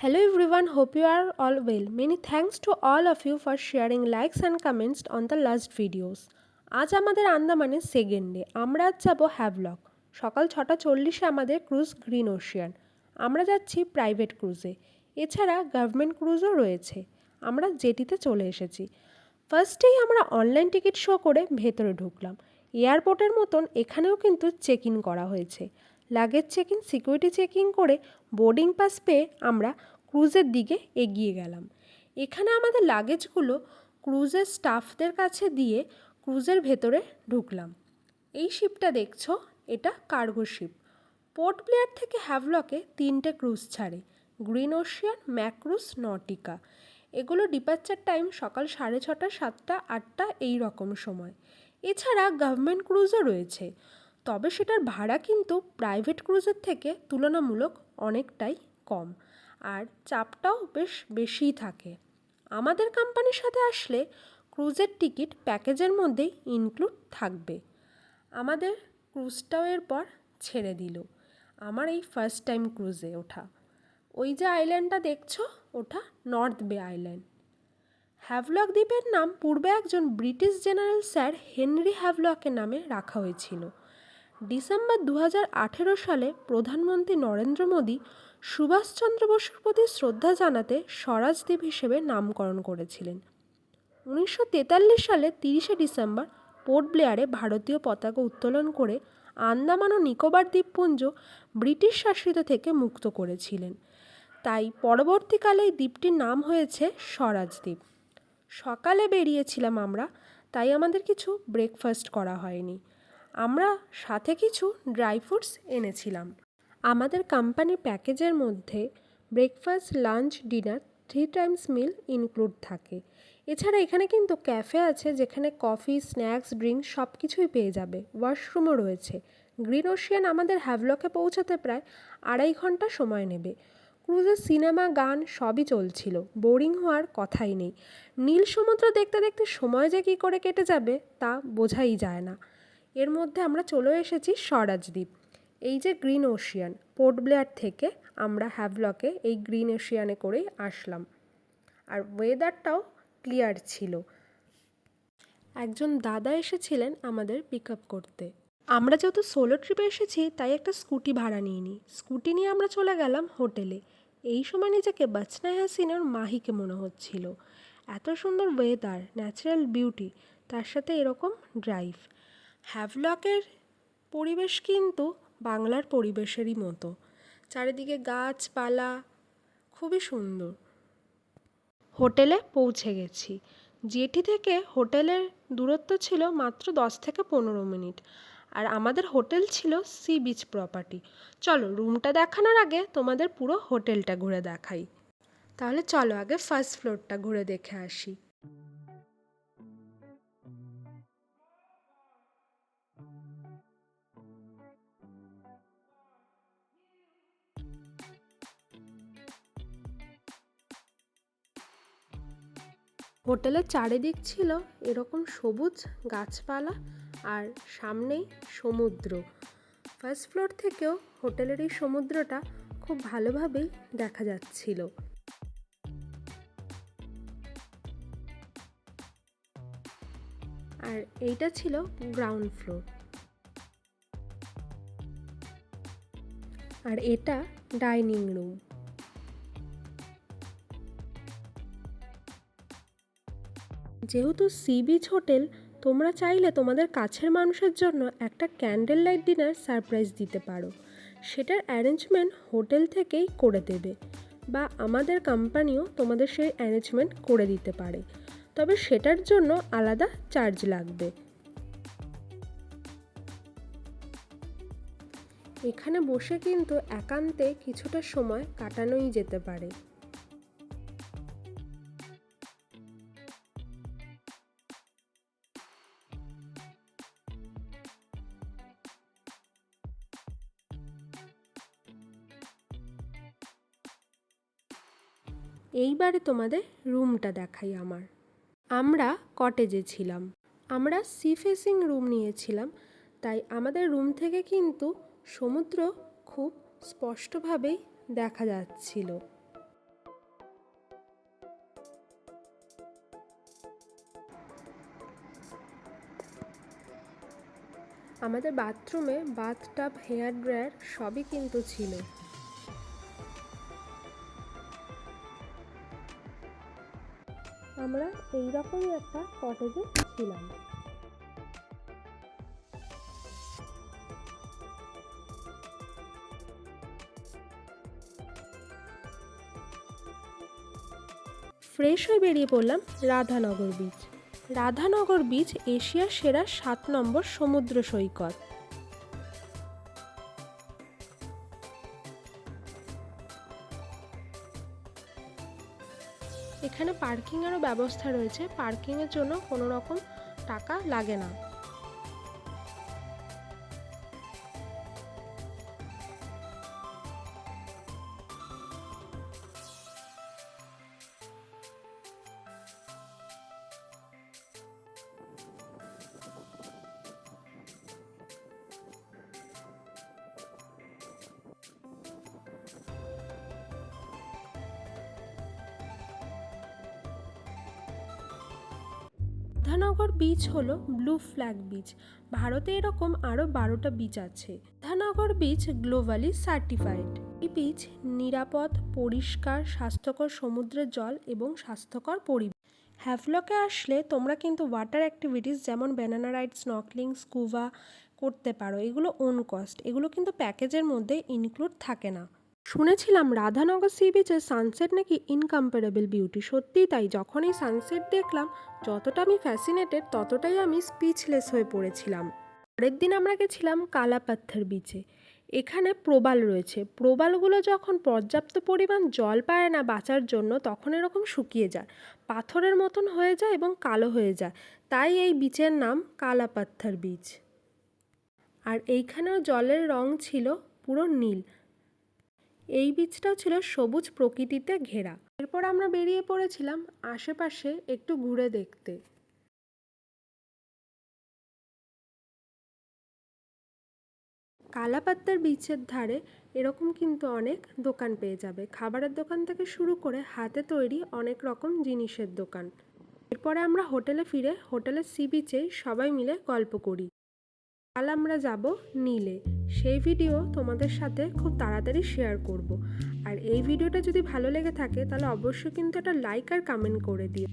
Hello everyone, hope you are all well. Many thanks to all of you for sharing likes and comments on the last videos. আজ আমাদের আন্দামানের second day. আমরা আজ যাব Havelock. সকাল 6:40 আমাদের cruise green Ocean. আমরা যাচ্ছি private ক্রুজে। এছাড়া গভর্নমেন্ট ক্রুজও রয়েছে। আমরা জেটিতে চলে এসেছি। ফার্স্টেই আমরা অনলাইন টিকিট শো করে ভেতরে ঢুকলাম। এয়ারপোর্টের মতন এখানেও কিন্তু চেক ইন করা হয়েছে। Luggage check in, security checking করে বোর্ডিং পাস পেয়ে আমরা ক্রুজের দিকে এগিয়ে গেলাম। এখানে আমাদের লাগেজগুলো ক্রুজের স্টাফদের কাছে দিয়ে ক্রুজের ভেতরে ঢুকলাম। এই শিপটা দেখছো, এটা কার্গো শিপ। পোর্ট ব্লেয়ার থেকে হ্যাভলকে 3টে ক্রুজ ছাড়ে, গ্রিন ওশিয়ান, ম্যাক্রুজ, নটিকা। এগুলো ডিপার্চার টাইম সকাল 6:30, 7টা, 8টা এই রকম সময়। এছাড়া গভর্নমেন্ট ক্রুজও রয়েছে, তবে সেটার ভাড়া কিন্তু প্রাইভেট ক্রুজের থেকে তুলনামূলক অনেকটাই কম, আর চাপটাও বেশ বেশিই থাকে। আমাদের কোম্পানির সাথে আসলে ক্রুজের টিকিট প্যাকেজের মধ্যেই ইনক্লুড থাকবে। আমাদের ক্রুজটাও এরপর ছেড়ে দিল। আমার এই ফার্স্ট টাইম ক্রুজে ওঠা। ওই যে আইল্যান্ডটা দেখছো, ওটা নর্থ বে আইল্যান্ড। হ্যাভলক দ্বীপের নাম পূর্বে একজন ব্রিটিশ জেনারেল স্যার হেনরি হ্যাভলকের নামে রাখা হয়েছিল। ডিসেম্বর 2018 সালে প্রধানমন্ত্রী নরেন্দ্র মোদী সুভাষচন্দ্র বসুর প্রতি শ্রদ্ধা জানাতে স্বরাজ দ্বীপ হিসেবে নামকরণ করেছিলেন। 1943 সালে 30শে ডিসেম্বর পোর্ট ব্লেয়ারে ভারতীয় পতাকা উত্তোলন করে আন্দামান ও নিকোবর দ্বীপপুঞ্জ ব্রিটিশ শাসিত থেকে মুক্ত করেছিলেন। তাই পরবর্তীকালে এই দ্বীপটির নাম হয়েছে স্বরাজ দ্বীপ। সকালে বেরিয়েছিলাম আমরা, তাই আমাদের কিছু ব্রেকফাস্ট করা হয়নি। আমরা সাথে কিছু ড্রাই ফ্রুটস এনেছিলাম। আমাদের কোম্পানির প্যাকেজের মধ্যে ব্রেকফাস্ট, লাঞ্চ, ডিনার 3 টাইমস মিল ইনক্লুড থাকে। এছাড়া এখানে কিন্তু ক্যাফে আছে, যেখানে কফি, স্ন্যাক্স, ড্রিঙ্কস সব কিছুই পেয়ে যাবে। ওয়াশরুমও রয়েছে। গ্রিন ওশিয়ান আমাদের হ্যাভলকে পৌঁছাতে প্রায় 2.5 ঘন্টা সময় নেবে। ক্রুজের সিনেমা, গান সবই চলছিল, বোরিং হওয়ার কথাই নেই। নীল সমুদ্র দেখতে দেখতে সময় যে কী করে কেটে যাবে তা বোঝাই যায় না। এর মধ্যে আমরা চলে এসেছি স্বরাজ দ্বীপ। এই যে গ্রিন ওশিয়ান, পোর্ট ব্লেয়ার থেকে আমরা হ্যাভলকে এই গ্রিন ওশিয়ানে করেই আসলাম। আর ওয়েদারটাও ক্লিয়ার ছিল। একজন দাদা এসেছিলেন আমাদের পিক আপ করতে। আমরা যেহেতু সোলো ট্রিপে এসেছি, তাই একটা স্কুটি ভাড়া নিয়ে নিই। স্কুটি নিয়ে আমরা চলে গেলাম হোটেলে। এই সময় নিজেকে বাচনাই হাসিনার মাহিকে মনে হচ্ছিল। এত সুন্দর ওয়েদার, ন্যাচারাল বিউটি, তার সাথে এরকম ড্রাইভ। হ্যাভলকের পরিবেশ কিন্তু বাংলার পরিবেশেরই মতো। চারিদিকে গাছপালা, খুবই সুন্দর। হোটেলে পৌঁছে গেছি। জেটি থেকে হোটেলের দূরত্ব ছিল মাত্র 10 থেকে 15 মিনিট। আর আমাদের হোটেল ছিল সি বিচ প্রপার্টি। চলো, রুমটা দেখানোর আগে তোমাদের পুরো হোটেলটা ঘুরে দেখাই। তাহলে চলো আগে ফার্স্ট ফ্লোরটা ঘুরে দেখে আসি। হোটেলের চারিদিক ছিল এরকম সবুজ গাছপালা, আর সামনেই সমুদ্র। ফার্স্ট ফ্লোর থেকেও হোটেলের এই সমুদ্রটা খুব ভালোভাবেই দেখা যাচ্ছিল। আর এইটা ছিল গ্রাউন্ড ফ্লোর। আর এটা ডাইনিং রুম। যেহেতু সি বিচ হোটেল, তোমরা চাইলে তোমাদের কাছের মানুষের জন্য একটা ক্যান্ডেল লাইট ডিনার সারপ্রাইজ দিতে পারো। সেটার অ্যারেঞ্জমেন্ট হোটেল থেকেই করে দেবে, বা আমাদের কোম্পানিও তোমাদের সেই অ্যারেঞ্জমেন্ট করে দিতে পারে, তবে সেটার জন্য আলাদা চার্জ লাগবে। এখানে বসে কিন্তু একান্তে কিছুটা সময় কাটানোই যেতে পারে। এইবারে তোমাদের রুমটা দেখাই। আমরা কটেজে ছিলাম। আমরা সি ফেসিং রুম নিয়েছিলাম, তাই আমাদের রুম থেকে কিন্তু সমুদ্র খুব স্পষ্টভাবেই দেখা যাচ্ছিল। আমাদের বাথরুমে বাথটাব, হেয়ার ড্রায়ার সবই কিন্তু ছিল। আমরা এইরকমই একটা কটেজে ছিলাম। ফ্রেশ হয়ে বেরিয়ে পড়লাম রাধানগর বিচ। রাধানগর বিচ এশিয়ার সেরা 7 নম্বর সমুদ্র সৈকত। এখানে পার্কিংয়েরও ব্যবস্থা রয়েছে, পার্কিংয়ের জন্য কোনো রকম টাকা লাগে না। রাধানগর বিচ হলো ব্লু ফ্ল্যাগ বিচ। ভারতে এরকম আরও 12টা বিচ আছে। Radhanagar beach globally certified. এই বিচ নিরাপদ, পরিষ্কার, স্বাস্থ্যকর সমুদ্রের জল এবং স্বাস্থ্যকর পরিবেশ। হ্যাভলকে আসলে তোমরা কিন্তু ওয়াটার অ্যাক্টিভিটিস যেমন ব্যানানা রাইড, স্নর্কেলিং, স্কুবা করতে পারো। এগুলো ওন কস্ট, এগুলো কিন্তু প্যাকেজের মধ্যে ইনক্লুড থাকে না। শুনেছিলাম রাধানগর সি বিচের সানসেট নাকি ইনকম্পারেবল বিউটি। সত্যিই তাই। যখন এই সানসেট দেখলাম, যতটা আমি ফ্যাসিনেটেড ততটাই আমি স্পিচলেস হয়ে পড়েছিলাম। পরের দিন আমরা গেছিলাম কালাপাথর বিচে। এখানে প্রবাল রয়েছে। প্রবালগুলো যখন পর্যাপ্ত পরিমাণ জল পায় না বাঁচার জন্য, তখন এরকম শুকিয়ে যায়, পাথরের মতন হয়ে যায় এবং কালো হয়ে যায়। তাই এই বিচের নাম কালাপাথর বিচ। আর এইখানেও জলের রং ছিল পুরো নীল। এই বিচটাও ছিল সবুজ প্রকৃতিতে ঘেরা। এরপর আমরা বেরিয়ে পড়েছিলাম আশেপাশে একটু ঘুরে দেখতে। কালাপাত্তার বিচের ধারে এরকম কিন্তু অনেক দোকান পেয়ে যাবে। খাবারের দোকান থেকে শুরু করে হাতে তৈরি অনেক রকম জিনিসের দোকান। এরপরে আমরা হোটেলে ফিরে হোটেলের সি বিচেই সবাই মিলে গল্প করি। কাল আমরা যাব নীলে। সেই ভিডিও তোমাদের সাথে খুব তাড়াতাড়ি শেয়ার করব। আর এই ভিডিওটা যদি ভালো লেগে থাকে তাহলে অবশ্যই কিন্তু একটা লাইক আর কমেন্ট করে দিও।